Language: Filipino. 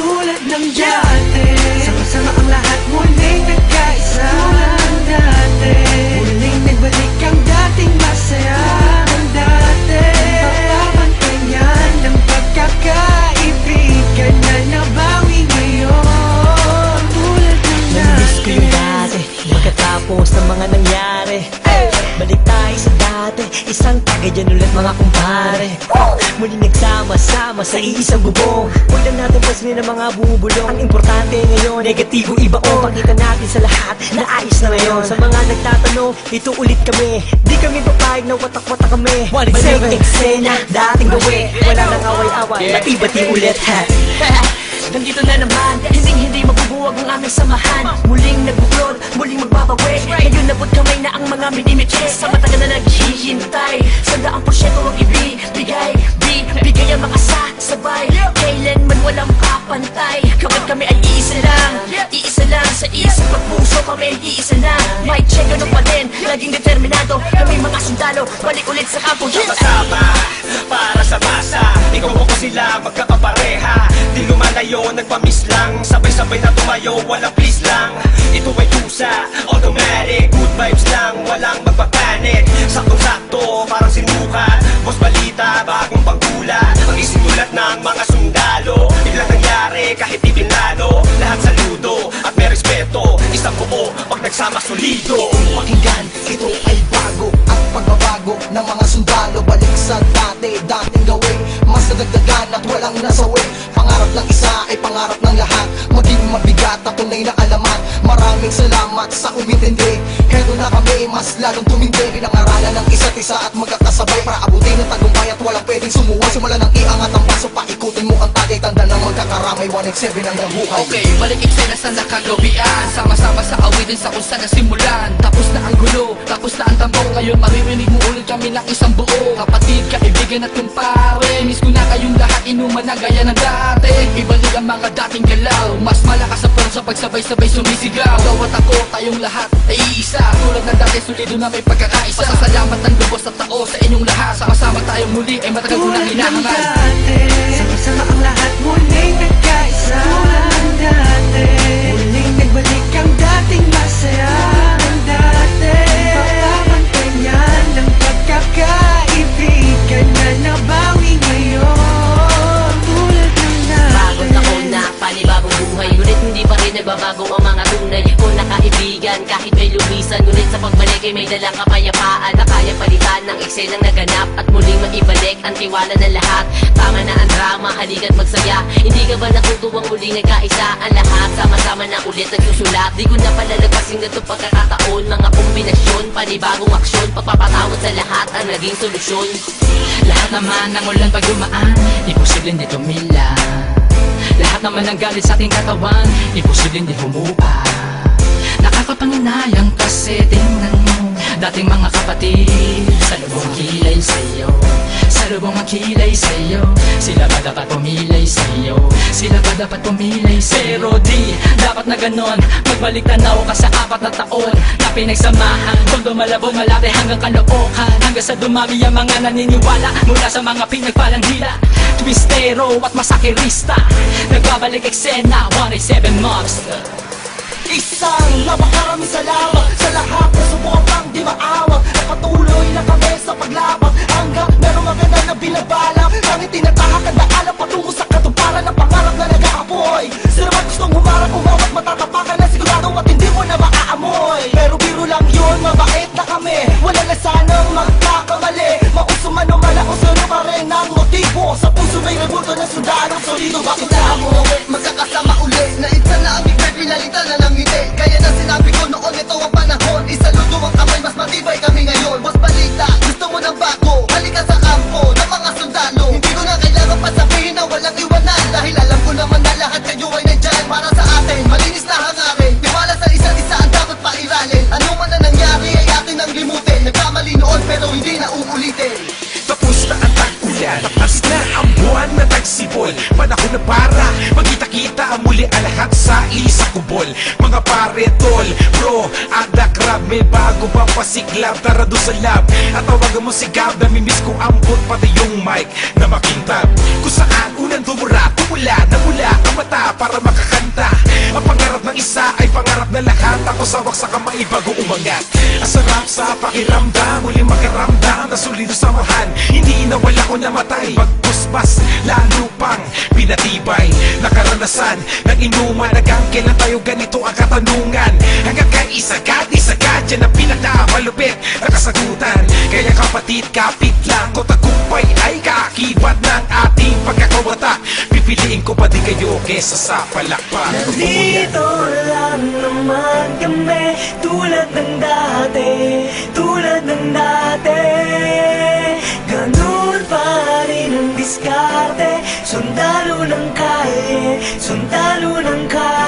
tulad ng dati. Sama-sama ang lahat muling nagkaisa, tulad ng dati. Muling nagbalik ang dating masaya ng dati. Papapantayan ng pagkakaibigan na nabawi ngayon, tulad ng dati. Namiss ko yung dati, pagkatapos ng mga nangyari. Balik tayo sa dati, isang tagayan ulit mga kumpare. Muling nagsama-sama sa iisang bubong. Huwag lang natin pansinin ang mga bubulong. Ang importante ngayon, negatibo iba o. Pakita natin sa lahat na ayos na ngayon. Sa mga nagtatanong, ito ulit kami. Di kami papayag na watak-watak kami. Balik eksena, dating gawi. Wala nang away-away, bati-bati ulit ha. Nandito na naman, hindi mabubuwag ang aming samahan. Muling nagbuklod, muling magbabawi. Ngayon nabot kamay na ang mga minimiches. Sa matagal na naghihintay, 100% ang ibibigay. Bigay ang mga sabay, kailanman walang kapantay. Kapag kami ay iisa lang sa isang pagpuso kami iisa lang. May check ganun pa din, laging determinado. Kami mga sundalo, balik ulit sa kampo. Sama-sama, para sa masa. Ikaw ako sila, magkakapareha. Di lumalayo, nagpamiss lang. Sabay-sabay na tumayo, walang please lang. Ito ay tusa, automatic. Good vibes lang, walang magpapanik. Saktong-sakto, parang sinukat. Boss balita, bagong pagkulat. Ang isinulat ng mga sundalo. Biglang nangyari, kahit di pinalo. Lahat saludo, at may respeto. Isang buo, pag nagsama solido. Pakinggan, ito ay bago. Ang pagbabago ng mga sundalo. Balik sa dating gawin. Mas nadagdagan at walang nasawi. Pangarap ng isa ay pangarap ng lahat. Maging mabigat at tunay na alamat. Maraming salamat sa umintindi. Heto na kami, mas lalong tumindi. Pinangaralan ng isa't isa at magkakasabay para abutin ang tagumpay at walang pwedeng sumuway. Simula ng iangat ang paso, paikutin mo ang tagay. Tanda ng magkakaramay, 187 ang nabuhay. Okay, balik eksena sa nakagawian. Sama-sama sa awitin sa kung saan nasimulan. Tapos na ang gulo, tapos na ang tambong. Ngayon maririnig mo ulit kami ng isang buo. Kapatid, kaibigan at kumpare. Miss ko na kayong lahat, inuman na gaya ng dati. Ibalik ang mga dating galaw. Mas malakas ang paro sa pagsabay-sabay sumisigaw. Bawat ako, tayong lahat ay iisa. Tulad ng dati, solido na may pagkakaisa. Pasasalamat ng lubos at tao sa inyong lahat. Sama-sama tayong muli ay matagal ko nang hinahangal. Sama-sama ang lahat muling nagkaisa, tulad ng dati. Muling nagbalik ang dating masaya ng dati. Papapantayan ng pagkakaibigan na nabawi ngayon, tulad ng dati. Bagong taon na, panibagong buhay. Ngunit hindi pa rin nagbabago ang mga tunay ko na kaibigan. Kahit may lumisan, ngunit sa pagbalik ay may dalang kapayapaan na kaya palitan ng eksenang naganap at muling maibalik ang tiwala ng lahat. Tama na ang drama, halika't magsaya. Hindi ka ba natutuwang muling nagkaisa ang lahat? Sama-sama na ulit nagsusulat. Di ko na palalagpasin ganito pagkakataon. Mga kombinasyon, panibagong aksyon. Pagpapatawad sa lahat ang naging solusyon. Lahat naman ng ulan pag dumaan, imposible hindi tumila. Lahat naman ng galit sa ating katawan, imposible hindi humupa. Nakakapanginayang kasi tingnan mo dating mga kapatid, sa lubong kilay sa'yo, sa lubong kilay sa'yo. Sila ba dapat pumilay sa'yo? Sila ba dapat pumilay sa'yo? Pero di dapat na ganon, magbalik tanaw ka sa 4 na taon na pinagsamahan. Kung malabong malaki hanggang kalookan, hanggang sa dumami ang mga naniniwala mula sa mga pinagpalang hila. Twistero at masakirista, nagbabalik eksena, 187 mobs. Isang napakaraming salamat sa lahat na sumubang di maawag. Napatuloy na kami sa paglabang hanggang merong maganda na binabalak. Ang itinatahak at naalam patungo sa katuparan ng pangarap na nag-aapoy. Sila man gustong humarap, umawat, matatapakan na sigurado at hindi mo na maaamoy. Pero biro lang yun, mabait na kami. Wala na sanang magkakamali. Mauso man o malauso na pa rin ang motibo. Sa puso may rebulto ng sundalo solido. Bakit na mo magkakasama uli? Naitsa na ang bigay, pinalitan na ng ngiti. Kaya na sinabi ko noon, ito ang panahon. Isaludo ang kamay, mas matibay kami ngayon. Boss balita, gusto mo ng bago? Halika sa kampo ng mga sundalo. Hindi ko na kailangan pa sabihin na walang iwanan. Dahil alam ko naman na lahat kayo ay nandyan para sa atin. Malinis na hangarin, tiwala sa isa't isa ang dapat pairalin. Ano man na nangyari ay atin ang limutin. Nagkamali noon pero hindi na uulitin. Tapos na ang tag-ulan, tapos na ang buwan na tagsibol. Panahon na para magkita-kita ang muli ang lahat sa isang kubol. Mga pare, tol, bro, ada crab, may bago pang pasiklab. Tara doon sa lab at tawagan mo si Gab. Namimiss ko ambot pati yung mic na makintab. Kung saan unang dumura, tumula, namula ang mata. para makakanta. Ang pangarap ng isa ay pangarap na lahat. Ako sawak sa kamay bago umangat. Ang sarap sa pakiramdam, muling makaramdam na solido samahan. Hindi nawala ko namatay, pagpusbas lalo pang pinatibay. Nakaranasan ng inuman, hanggang kailan tayo ganito ang katanungan. Hanggang kay isagad, yan ang pinakamalupit na kasagutan. Kaya kapatid, kapit lang ko, tagumpay ay kaakibat ng ating pagkakawatak. Pipiliin ko pa din kayo kesa sa palakpak. Nandito lang naman kami, tulad ng dati, tulad ng dati. Ganun pa rin ang diskarte, sundalo ng kalye, sundalo ng kalye.